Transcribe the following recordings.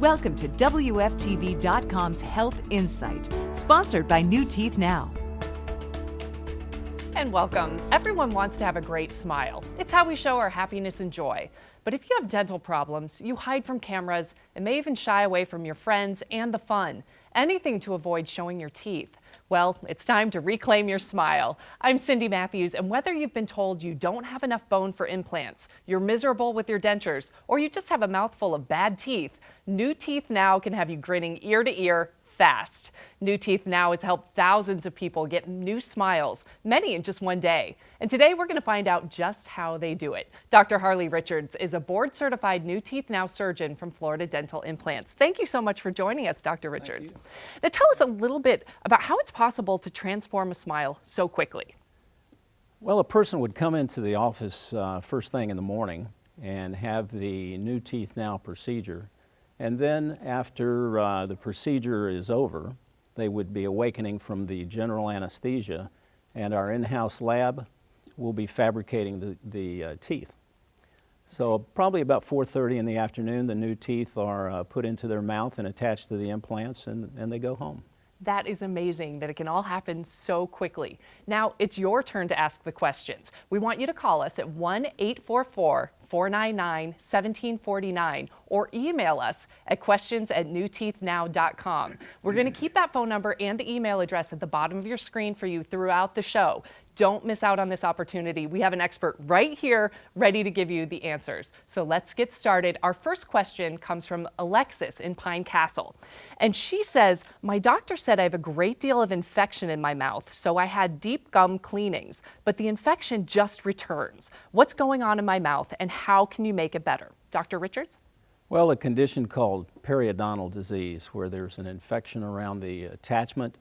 Welcome to WFTV.com's Health Insight, sponsored by New Teeth Now. And welcome. Everyone wants to have a great smile. It's how we show our happiness and joy. But if you have dental problems, you hide from cameras and may even shy away from your friends and the fun. Anything to avoid showing your teeth. Well, it's time to reclaim your smile. I'm Cindy Matthews, and whether you've been told you don't have enough bone for implants, you're miserable with your dentures, or you just have a mouthful of bad teeth, New Teeth Now can have you grinning ear to ear fast. New Teeth Now has helped thousands of people get new smiles, many in just one day. And today we're going to find out just how they do it. Dr. Harley Richards is a board-certified New Teeth Now surgeon from Florida Dental Implants. Thank you so much for joining us, Dr. Richards. Now tell us a little bit about how it's possible to transform a smile so quickly. Well, a person would come into the office first thing in the morning and have the New Teeth Now procedure. And then after the procedure is over, they would be awakening from the general anesthesia, and our in-house lab will be fabricating the teeth. So probably about 4:30 in the afternoon, the new teeth are put into their mouth and attached to the implants, and they go home. That is amazing that it can all happen so quickly. Now it's your turn to ask the questions. We want you to call us at 1-844-499-1749 or email us at questions@newteethnow.com. We're going to keep that phone number and the email address at the bottom of your screen for you throughout the show. Don't miss out on this opportunity. We have an expert right here ready to give you the answers. So let's get started. Our first question comes from Alexis in Pine Castle. And she says, my doctor said I have a great deal of infection in my mouth, so I had deep gum cleanings, but the infection just returns. What's going on in my mouth and how can you make it better? Dr. Richards? Well, a condition called periodontal disease, where there's an infection around the attachment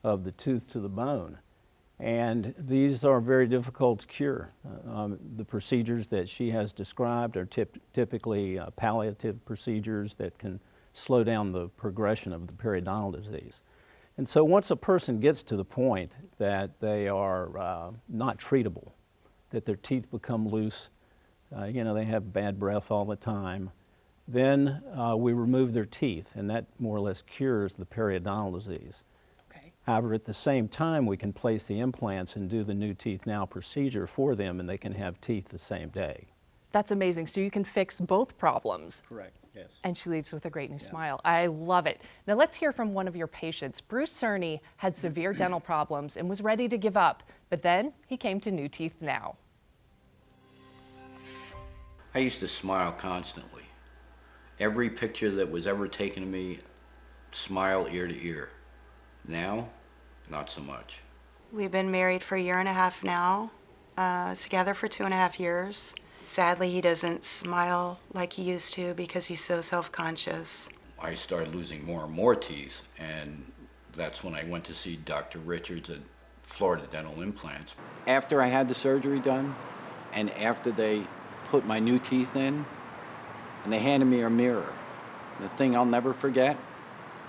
of the tooth to the bone. And these are very difficult to cure. The procedures that she has described are typically palliative procedures that can slow down the progression of the periodontal disease. And so once a person gets to the point that they are not treatable, that their teeth become loose, they have bad breath all the time, then we remove their teeth, and that more or less cures the periodontal disease. However, at the same time, we can place the implants and do the New Teeth Now procedure for them, and they can have teeth the same day. That's amazing. So you can fix both problems. Correct, yes. And she leaves with a great new smile. I love it. Now let's hear from one of your patients. Bruce Cerny had severe dental problems and was ready to give up, but then he came to New Teeth Now. I used to smile constantly. Every picture that was ever taken of me, smile ear to ear. Now, not so much. We've been married for 1.5 years now, together for 2.5 years. Sadly, he doesn't smile like he used to because he's so self-conscious. I started losing more and more teeth, and that's when I went to see Dr. Richards at Florida Dental Implants. After I had the surgery done, and after they put my new teeth in, and they handed me a mirror, the thing I'll never forget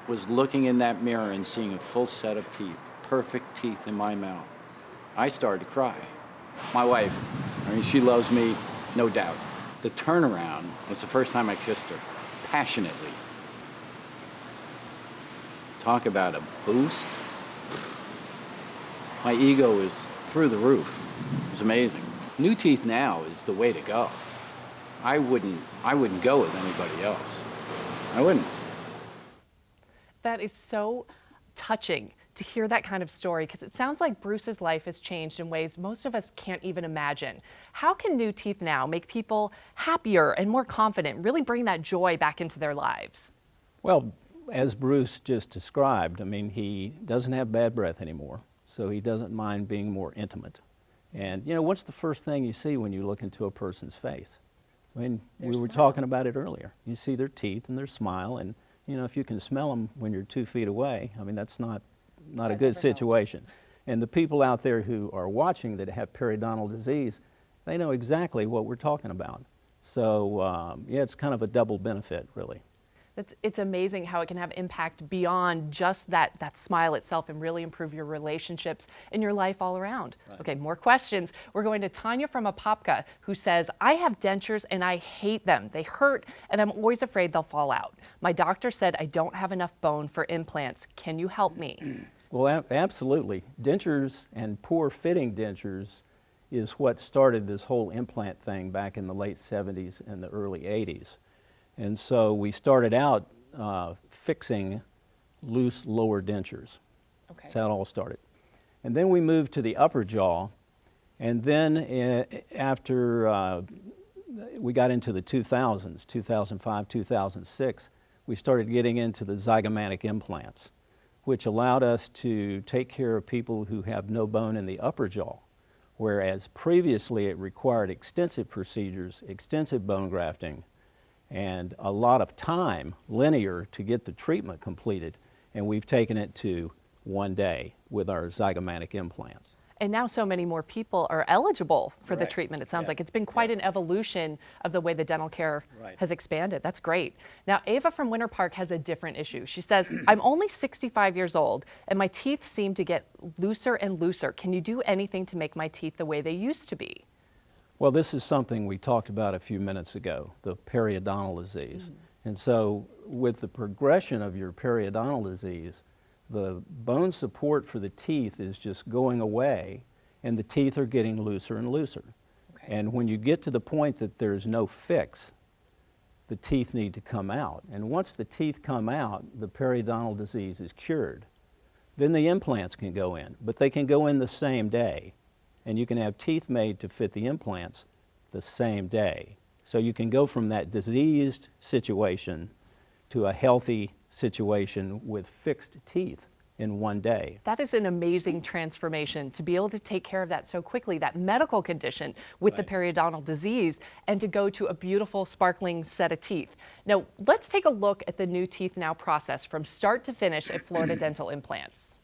was looking in that mirror and seeing a full set of teeth, perfect teeth in my mouth. I started to cry. My wife, she loves me, no doubt. The turnaround was the first time I kissed her, passionately. Talk about a boost. My ego is through the roof. It was amazing. New Teeth Now is the way to go. I wouldn't go with anybody else. I wouldn't. That is so touching to hear that kind of story, because it sounds like Bruce's life has changed in ways most of us can't even imagine. How can New Teeth Now make people happier and more confident, really bring that joy back into their lives? Well, as Bruce just described, he doesn't have bad breath anymore, so he doesn't mind being more intimate. And what's the first thing you see when you look into a person's face? We were talking about it earlier. You see their teeth and their smile, and if you can smell them when you're 2 feet away, that's not a good situation. And the people out there who are watching that have periodontal disease, they know exactly what we're talking about. So, it's kind of a double benefit, really. It's amazing how it can have impact beyond just that smile itself and really improve your relationships and your life all around. Right. Okay, more questions. We're going to Tanya from Apopka, who says, I have dentures and I hate them. They hurt and I'm always afraid they'll fall out. My doctor said I don't have enough bone for implants. Can you help me? Well, absolutely. Dentures and poor fitting dentures is what started this whole implant thing back in the late 70s and the early 80s. And so we started out fixing loose lower dentures. Okay. That's how it all started. And then we moved to the upper jaw, and then after we got into the 2000s, 2005, 2006, we started getting into the zygomatic implants, which allowed us to take care of people who have no bone in the upper jaw, whereas previously it required extensive procedures, extensive bone grafting, and a lot of time, linear, to get the treatment completed. And we've taken it to 1 day with our zygomatic implants. And now so many more people are eligible for the treatment. It sounds like it's been quite an evolution of the way the dental care has expanded. That's great. Now, Ava from Winter Park has a different issue. She says, I'm only 65 years old and my teeth seem to get looser and looser. Can you do anything to make my teeth the way they used to be? Well, this is something we talked about a few minutes ago, the periodontal disease. And so with the progression of your periodontal disease, the bone support for the teeth is just going away and the teeth are getting looser and looser. Okay. And when you get to the point that there's no fix, the teeth need to come out. And once the teeth come out, the periodontal disease is cured. Then the implants can go in, but they can go in the same day. And you can have teeth made to fit the implants the same day. So you can go from that diseased situation to a healthy situation with fixed teeth in 1 day. That is an amazing transformation, to be able to take care of that so quickly, that medical condition with the periodontal disease, and to go to a beautiful, sparkling set of teeth. Now, let's take a look at the New Teeth Now process from start to finish at Florida Dental Implants.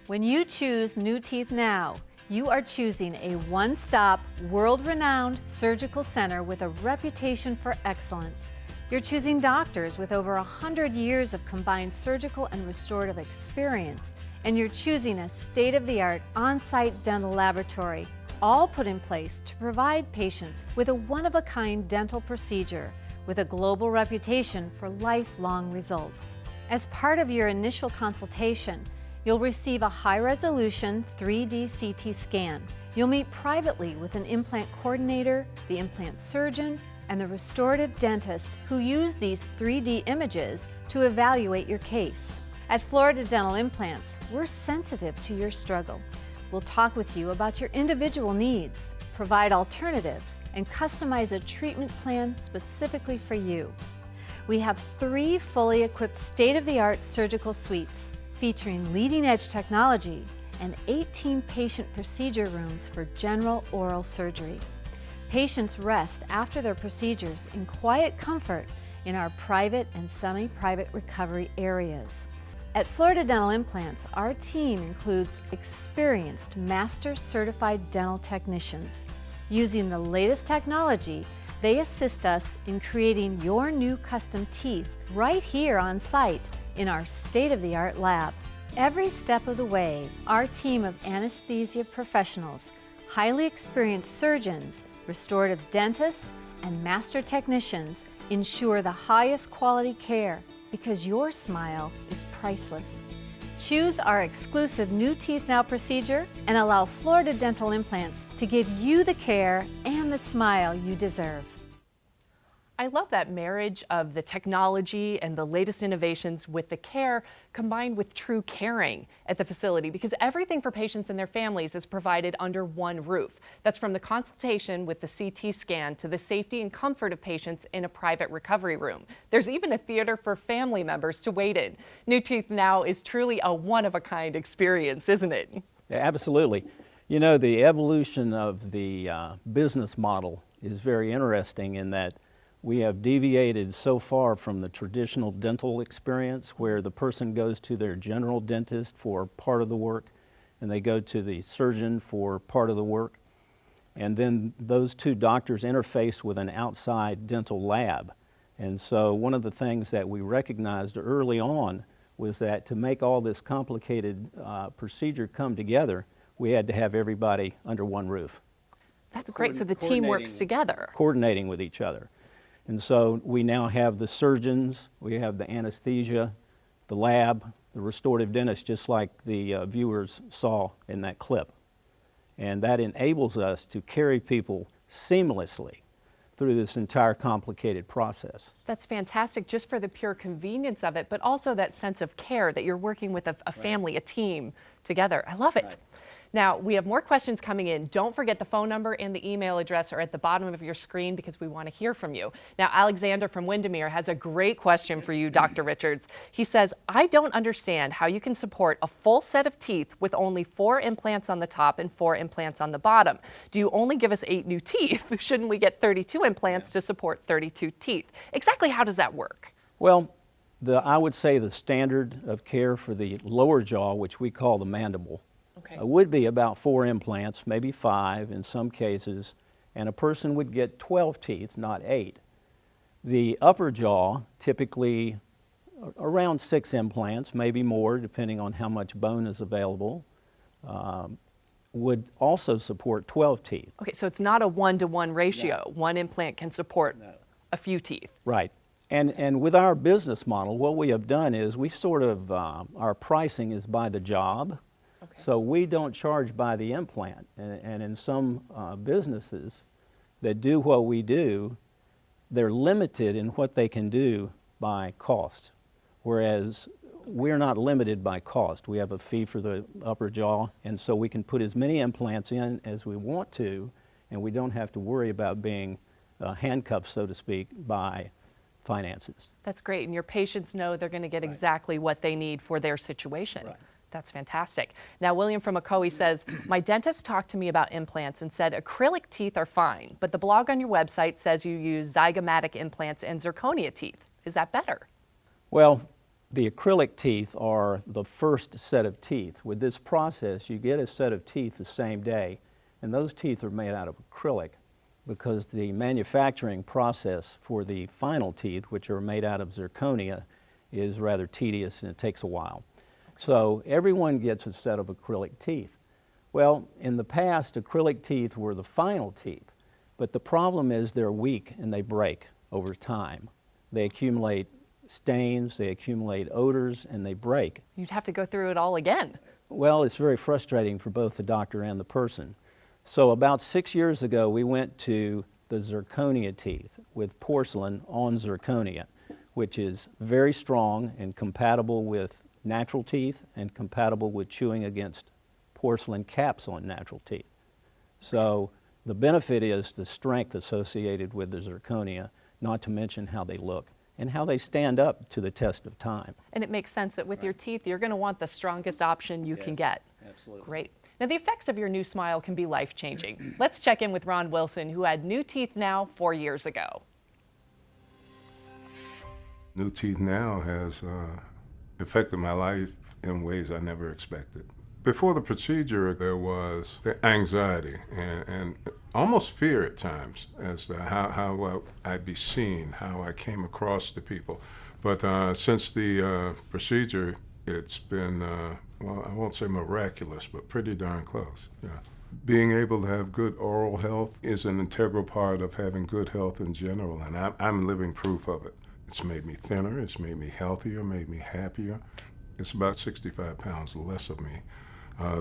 When you choose New Teeth Now, you are choosing a one-stop, world-renowned surgical center with a reputation for excellence. You're choosing doctors with over 100 years of combined surgical and restorative experience, and you're choosing a state-of-the-art on-site dental laboratory, all put in place to provide patients with a one-of-a-kind dental procedure with a global reputation for lifelong results. As part of your initial consultation, you'll receive a high-resolution 3D CT scan. You'll meet privately with an implant coordinator, the implant surgeon, and the restorative dentist who use these 3D images to evaluate your case. At Florida Dental Implants, we're sensitive to your struggle. We'll talk with you about your individual needs, provide alternatives, and customize a treatment plan specifically for you. We have 3 fully equipped state-of-the-art surgical suites featuring leading-edge technology and 18 patient procedure rooms for general oral surgery. Patients rest after their procedures in quiet comfort in our private and semi-private recovery areas. At Florida Dental Implants, our team includes experienced master certified dental technicians. Using the latest technology, they assist us in creating your new custom teeth right here on site in our state-of-the-art lab. Every step of the way, our team of anesthesia professionals, highly experienced surgeons, restorative dentists, and master technicians ensure the highest quality care because your smile is priceless. Choose our exclusive New Teeth Now procedure and allow Florida Dental Implants to give you the care and the smile you deserve. I love that marriage of the technology and the latest innovations with the care combined with true caring at the facility, because everything for patients and their families is provided under one roof. That's from the consultation with the CT scan to the safety and comfort of patients in a private recovery room. There's even a theater for family members to wait in. New Teeth Now is truly a one-of-a-kind experience, isn't it? Yeah, absolutely. You know, the evolution of the business model is very interesting in that we have deviated so far from the traditional dental experience where the person goes to their general dentist for part of the work and they go to the surgeon for part of the work. And then those two doctors interface with an outside dental lab And so one of the things that we recognized early on was that to make all this complicated procedure come together, we had to have everybody under one roof. That's great, so the team works together. Coordinating with each other. And so we now have the surgeons, we have the anesthesia, the lab, the restorative dentist, just like the viewers saw in that clip. And that enables us to carry people seamlessly through this entire complicated process. That's fantastic, just for the pure convenience of it, but also that sense of care that you're working with a family, a team together. I love it. Right. Now, we have more questions coming in. Don't forget the phone number and the email address are at the bottom of your screen because we want to hear from you. Now, Alexander from Windermere has a great question for you, Dr. Richards. He says, I don't understand how you can support a full set of teeth with only 4 implants on the top and 4 implants on the bottom. Do you only give us 8 new teeth? Shouldn't we get 32 implants to support 32 teeth? Exactly how does that work? Well, I would say the standard of care for the lower jaw, which we call the mandible, would be about 4 implants, maybe 5 in some cases, and a person would get 12 teeth, not 8. The upper jaw, typically around 6 implants, maybe more, depending on how much bone is available, would also support 12 teeth. Okay, so it's not a 1-to-1 ratio. No. 1 implant can support a few teeth. Right. And with our business model, what we have done is we sort of, our pricing is by the job. Okay. So we don't charge by the implant. And in some businesses that do what we do, they're limited in what they can do by cost. Whereas we're not limited by cost. We have a fee for the upper jaw, and so we can put as many implants in as we want to, and we don't have to worry about being handcuffed, so to speak, by finances. That's great, and your patients know they're going to get exactly what they need for their situation. Right. That's fantastic. Now, William from Ocoee says, my dentist talked to me about implants and said acrylic teeth are fine, but the blog on your website says you use zygomatic implants and zirconia teeth. Is that better? Well, the acrylic teeth are the first set of teeth. With this process, you get a set of teeth the same day, and those teeth are made out of acrylic because the manufacturing process for the final teeth, which are made out of zirconia, is rather tedious and it takes a while. So everyone gets a set of acrylic teeth. Well, in the past, acrylic teeth were the final teeth, but the problem is they're weak and they break over time. They accumulate stains, they accumulate odors, and they break. You'd have to go through it all again. Well, it's very frustrating for both the doctor and the person. So about 6 years ago, we went to the zirconia teeth with porcelain on zirconia, which is very strong and compatible with natural teeth and compatible with chewing against porcelain caps on natural teeth. So the benefit is the strength associated with the zirconia, not to mention how they look and how they stand up to the test of time. And it makes sense that with your teeth, you're going to want the strongest option you can get. Absolutely. Great. Now, the effects of your new smile can be life-changing. Let's check in with Ron Wilson, who had new teeth now 4 years ago. New Teeth Now has affected my life in ways I never expected. Before the procedure, there was anxiety and almost fear at times as to how I'd be seen, how I came across to people. But since the procedure, it's been, well, I won't say miraculous, but pretty darn close. Yeah. Being able to have good oral health is an integral part of having good health in general, and I'm living proof of it. It's made me thinner, it's made me healthier, made me happier. It's about 65 pounds less of me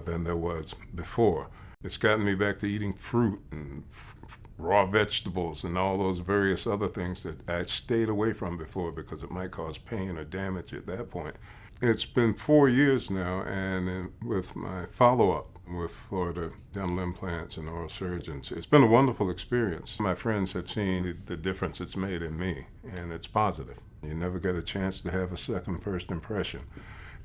than there was before. It's gotten me back to eating fruit and raw vegetables and all those various other things that I stayed away from before because it might cause pain or damage at that point. It's been 4 years now, and with my follow-up with Florida Dental Implants and Oral Surgeons, it's been a wonderful experience. My friends have seen the difference it's made in me, and it's positive. You never get a chance to have a second first impression.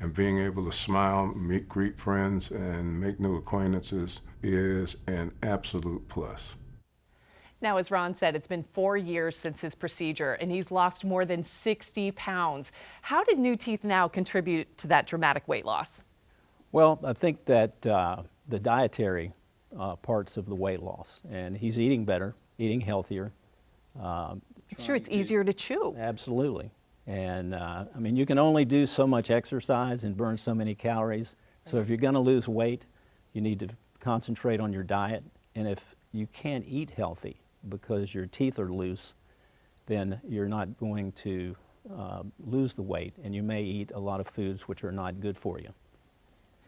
And being able to smile, meet, greet friends, and make new acquaintances is an absolute plus. Now, as Ron said, it's been 4 years since his procedure, and he's lost more than 60 pounds. How did New Teeth Now contribute to that dramatic weight loss? Well, I think that the dietary parts of the weight loss, and he's eating better, eating healthier, It's true, it's easier to chew. Absolutely. And I mean, you can only do so much exercise and burn so many calories. So if you're going to lose weight, you need to concentrate on your diet. And if you can't eat healthy because your teeth are loose, then you're not going to lose the weight, and you may eat a lot of foods which are not good for you.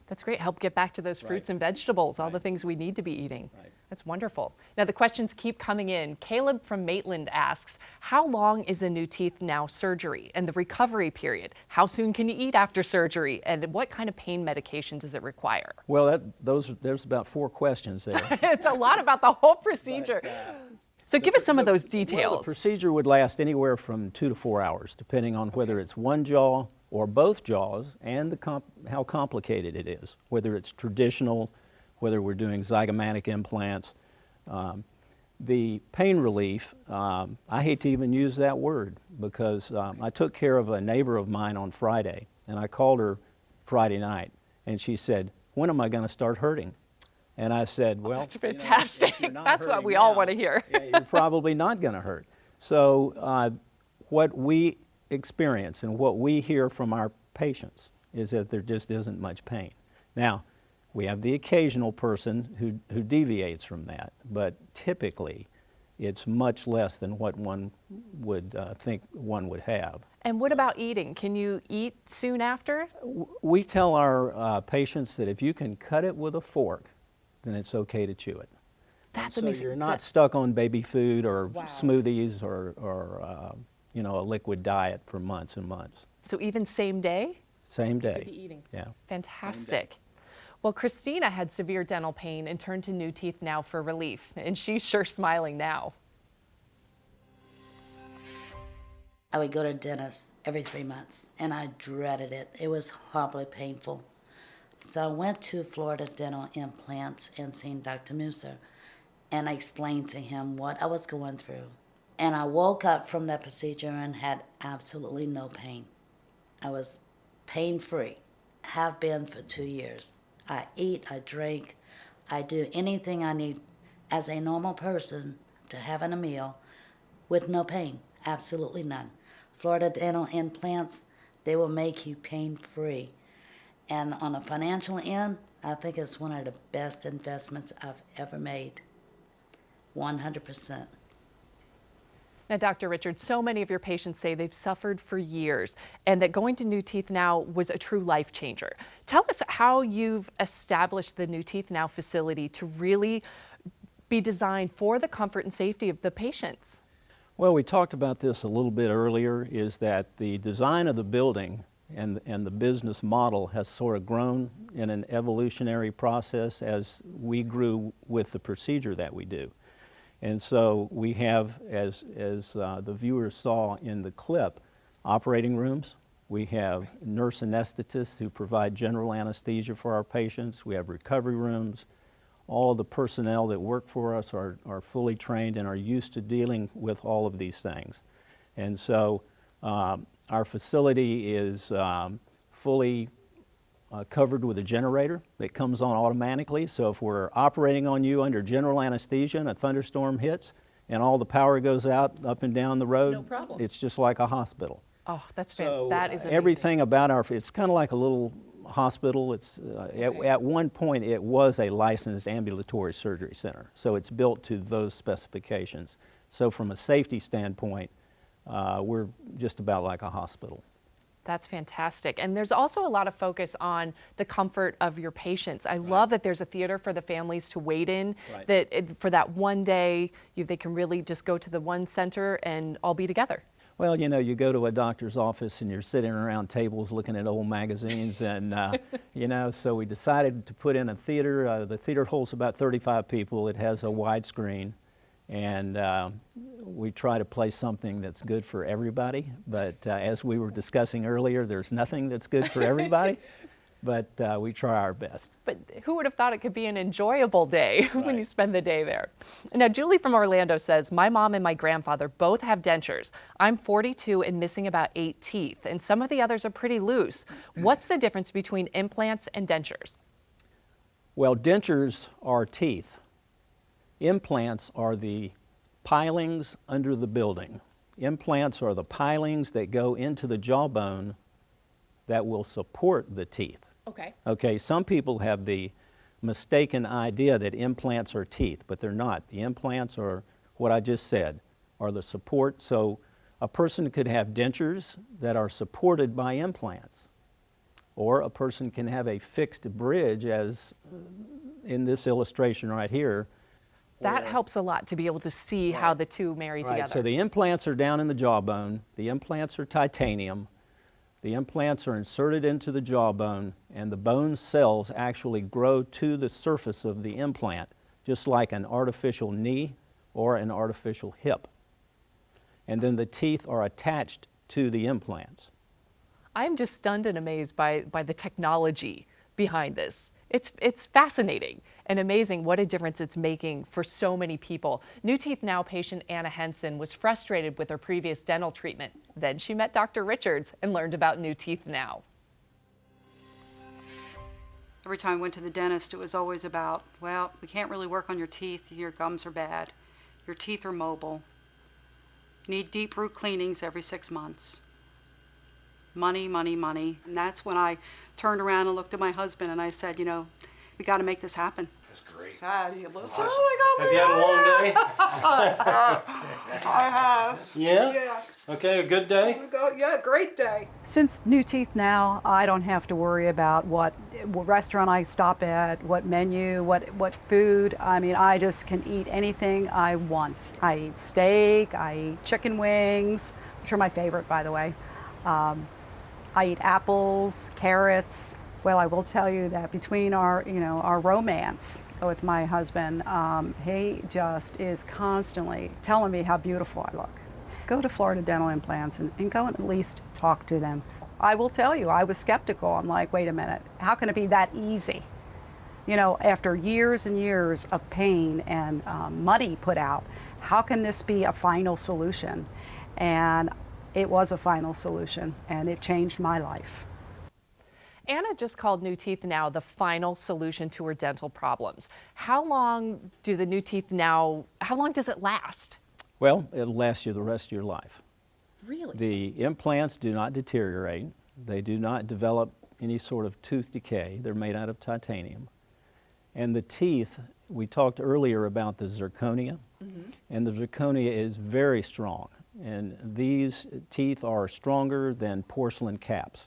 That's great. Help get back to those fruits and vegetables, all the things we need to be eating. Right. That's wonderful. Now the questions keep coming in. Caleb from Maitland asks, how long is a new teeth now surgery and the recovery period? How soon can you eat after surgery? And what kind of pain medication does it require? Well, there's about 4 questions there. It's a lot about the whole procedure. So give us some of those details. Well, the procedure would last anywhere from 2 to 4 hours, depending on whether it's one jaw or both jaws, and how complicated it is, whether it's traditional, whether we're doing zygomatic implants. The pain relief, I hate to even use that word, because I took care of a neighbor of mine on Friday, and I called her Friday night, and she said, when am I going to start hurting? And I said, well, that's fantastic. You know, that's what we all want to hear. Yeah, you're probably not going to hurt. So what we experience and what we hear from our patients is that there just isn't much pain. Now, we have the occasional person who deviates from that, but typically it's much less than what one would think one would have. And what about eating? Can you eat soon after? We tell our patients that if you can cut it with a fork, then it's okay to chew it. That's so amazing. You're not stuck on baby food or smoothies or you know, a liquid diet for months and months. So even same day? Same day. Could be eating. Yeah. Fantastic. Well, Christina had severe dental pain and turned to New Teeth Now for relief, and she's sure smiling now. I would go to the dentist every 3 months, and I dreaded it. It was horribly painful. So I went to Florida Dental Implants and seen Dr. Musser, and I explained to him what I was going through. And I woke up from that procedure and had absolutely no pain. I was pain-free, have been for 2 years. I eat, I drink, I do anything I need as a normal person to having a meal with no pain, absolutely none. Florida Dental Implants, they will make you pain-free. And on a financial end, I think it's one of the best investments I've ever made, 100%. Now, Dr. Richards, so many of your patients say they've suffered for years and that going to New Teeth Now was a true life changer. Tell us how you've established the New Teeth Now facility to really be designed for the comfort and safety of the patients. Well, we talked about this a little bit earlier, is that the design of the building and the business model has sort of grown in an evolutionary process as we grew with the procedure that we do. And so we have, as the viewers saw in the clip, operating rooms. We have nurse anesthetists who provide general anesthesia for our patients. We have recovery rooms. All of the personnel that work for us are fully trained and are used to dealing with all of these things. And so our facility is fully covered with a generator that comes on automatically. So if we're operating on you under general anesthesia and a thunderstorm hits and all the power goes out up and down the road, no problem. It's just like a hospital. Oh, that's So that is amazing. everything about it's kind of like a little hospital. It's at one point it was a licensed ambulatory surgery center, so it's built to those specifications. So from a safety standpoint, we're just about like a hospital. That's fantastic. And there's also a lot of focus on the comfort of your patients. I love that there's a theater for the families to wait in, for that one day, they can really just go to the one center and all be together. Well, you know, you go to a doctor's office and you're sitting around tables looking at old magazines and, you know, so we decided to put in a theater. The theater holds about 35 people. It has a wide screen. And we try to play something that's good for everybody. But as we were discussing earlier, there's nothing that's good for everybody. But we try our best. But who would have thought it could be an enjoyable day when you spend the day there? Now, Julie from Orlando says, my mom and my grandfather both have dentures. I'm 42 and missing about 8 teeth, and some of the others are pretty loose. What's the difference between implants and dentures? Well, dentures are teeth. Implants are the pilings under the building. implants are the pilings that go into the jawbone that will support the teeth. Okay. Okay, some people have the mistaken idea that implants are teeth, but they're not. The implants are what I just said, are the support. So a person could have dentures that are supported by implants, or a person can have a fixed bridge, as in this illustration right here. That helps a lot to be able to see how the two marry Right, together. so the implants are down in the jawbone. The implants are titanium. The implants are inserted into the jawbone, and the bone cells actually grow to the surface of the implant, just like an artificial knee or an artificial hip. And then the teeth are attached to the implants. I'm just stunned and amazed by the technology behind this. It's fascinating and amazing what a difference it's making for so many people. New Teeth Now patient Anna Henson was frustrated with her previous dental treatment. Then she met Dr. Richards and learned about New Teeth Now. Every time I went to the dentist, it was always about, well, we can't really work on your teeth. Your gums are bad. Your teeth are mobile. You need deep root cleanings every 6 months. Money, money, money. And that's when I turned around and looked at my husband and I said, you know, we got to make this happen. That's great. Oh my God, Have you had a long day? I have. Yeah? Yeah. Okay, a good day? Yeah, great day. Since New Teeth Now, I don't have to worry about what restaurant I stop at, what menu, what food. I mean, I just can eat anything I want. I eat steak, I eat chicken wings, which are my favorite, by the way. I eat apples, carrots. Well, I will tell you that between our romance with my husband, he just is constantly telling me how beautiful I look. Go to Florida Dental Implants and go and at least talk to them. I will tell you, I was skeptical. I'm like, wait a minute, how can it be that easy? You know, after years and years of pain and money put out, how can this be a final solution? And it was a final solution, and it changed my life. Anna just called New Teeth Now the final solution to her dental problems. How long do the New Teeth Now, how long does it last? Well, it'll last you the rest of your life. Really? The implants do not deteriorate. They do not develop any sort of tooth decay. They're made out of titanium. And the teeth, we talked earlier about the zirconia, and the zirconia is very strong. And these teeth are stronger than porcelain caps.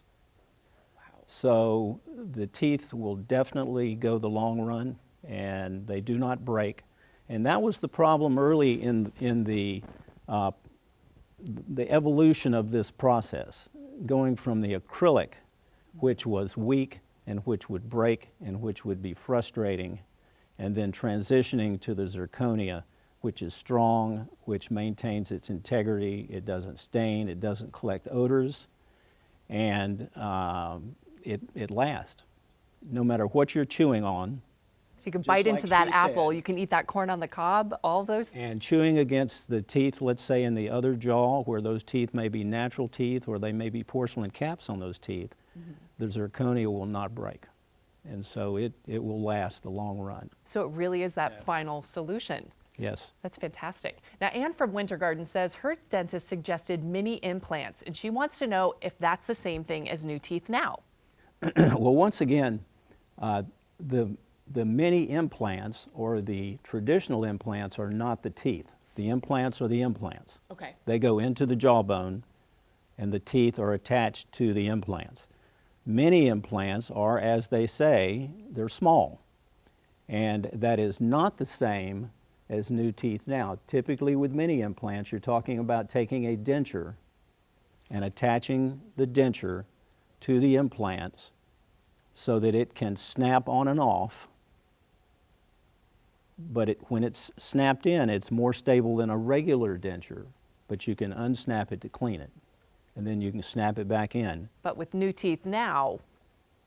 Wow. So the teeth will definitely go the long run, and they do not break. And that was the problem early in the evolution of this process, going from the acrylic, which was weak and which would break and which would be frustrating, and then transitioning to the zirconia, which is strong, which maintains its integrity, it doesn't stain, it doesn't collect odors, and it lasts. No matter what you're chewing on. So you can bite into that apple, you can eat that corn on the cob, all those. And chewing against the teeth, let's say in the other jaw, where those teeth may be natural teeth or they may be porcelain caps on those teeth, the zirconia will not break. And so it will last the long run. So it really is that final solution. Yes. That's fantastic. Now, Ann from Winter Garden says her dentist suggested mini implants, and she wants to know if that's the same thing as New Teeth Now. Well, once again, the mini implants or the traditional implants are not the teeth. The implants are the implants. Okay. They go into the jawbone, and the teeth are attached to the implants. Mini implants are, as they say, they're small, and that is not the same as New Teeth Now. Typically with mini implants, you're talking about taking a denture and attaching the denture to the implants so that it can snap on and off, but when it's snapped in, it's more stable than a regular denture, but you can unsnap it to clean it, and then you can snap it back in. But with New Teeth Now,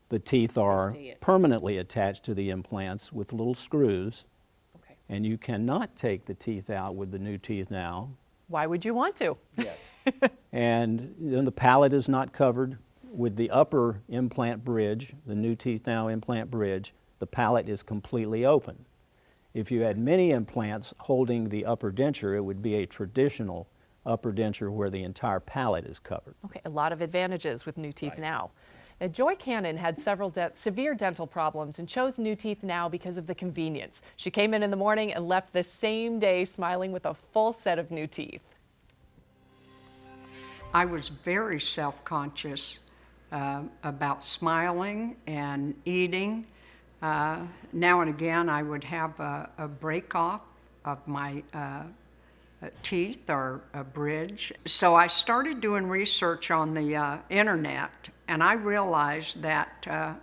the teeth are permanently attached to the implants with little screws. And you cannot take the teeth out with the New Teeth Now. why would you want to? Yes. And then the palate is not covered. With the upper implant bridge, the New Teeth Now implant bridge, the palate is completely open. If you had many implants holding the upper denture, it would be a traditional upper denture where the entire palate is covered. Okay, a lot of advantages with New Teeth Now. Now, Joy Cannon had several severe dental problems and chose New Teeth Now because of the convenience. She came in the morning and left the same day smiling with a full set of new teeth. I was very self-conscious about smiling and eating. Now and again, I would have a break off of my teeth or a bridge. So I started doing research on the internet, and I realized that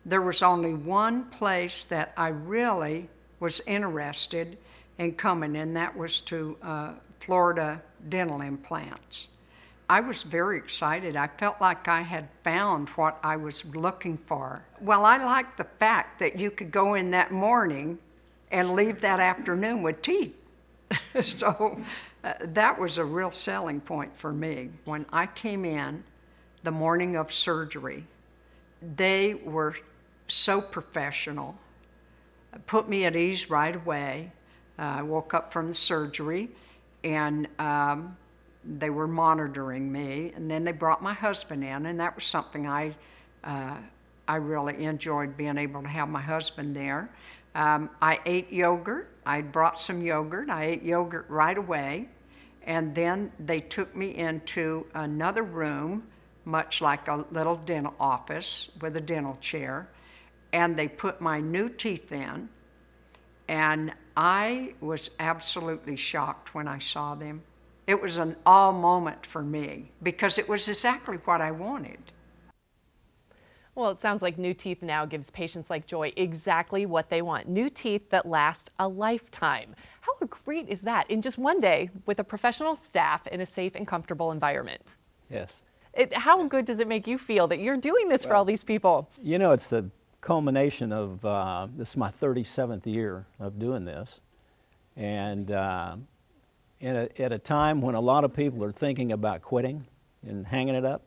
there was only one place that I really was interested in coming, and that was to Florida Dental Implants. I was very excited. I felt like I had found what I was looking for. Well, I liked the fact that you could go in that morning and leave that afternoon with teeth. So that was a real selling point for me. When I came in the morning of surgery, they were so professional, put me at ease right away. I woke up from the surgery, and they were monitoring me, and then they brought my husband in, and that was something I really enjoyed, being able to have my husband there. I ate yogurt. I brought some yogurt. I ate yogurt right away, and then they took me into another room, much like a little dental office with a dental chair, and they put my new teeth in, and I was absolutely shocked when I saw them. It was an awe moment for me because it was exactly what I wanted. Well, it sounds like New Teeth Now gives patients like Joy exactly what they want. New teeth that last a lifetime. How great is that? In just one day with a professional staff in a safe and comfortable environment. Yes. How good does it make you feel that you're doing this for all these people? You know, it's the culmination of, this is my 37th year of doing this. And at a time when a lot of people are thinking about quitting and hanging it up,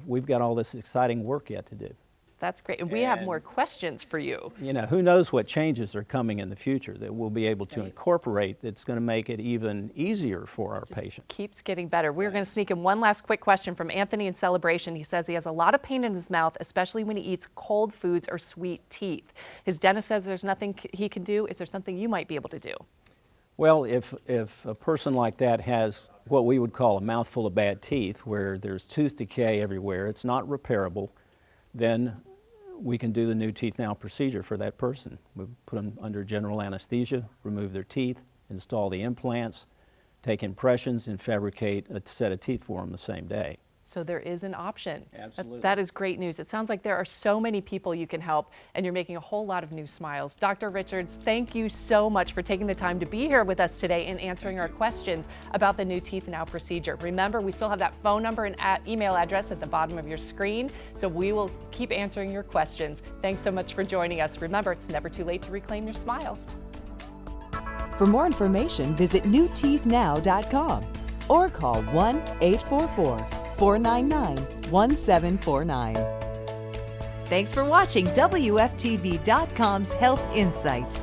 we've got all this exciting work yet to do. That's great. And we have more questions for you. You know, who knows what changes are coming in the future that we'll be able to incorporate that's going to make it even easier for our patients. Keeps getting better. We're going to sneak in one last quick question from Anthony in Celebration. He says he has a lot of pain in his mouth, especially when he eats cold foods or sweet teeth. His dentist says there's nothing he can do. Is there something you might be able to do? Well, if a person like that has what we would call a mouthful of bad teeth, where there's tooth decay everywhere, it's not repairable, then we can do the New Teeth Now procedure for that person. We put them under general anesthesia, remove their teeth, install the implants, take impressions, and fabricate a set of teeth for them the same day. So there is an option. Absolutely. That is great news. It sounds like there are so many people you can help, and you're making a whole lot of new smiles. Dr. Richards, thank you so much for taking the time to be here with us today and answering our questions about the New Teeth Now procedure. Remember, we still have that phone number and email address at the bottom of your screen, so we will keep answering your questions. Thanks so much for joining us. Remember, it's never too late to reclaim your smile. For more information, visit newteethnow.com or call 1-844-499-1749. Thanks for watching WFTV.com's Health Insight.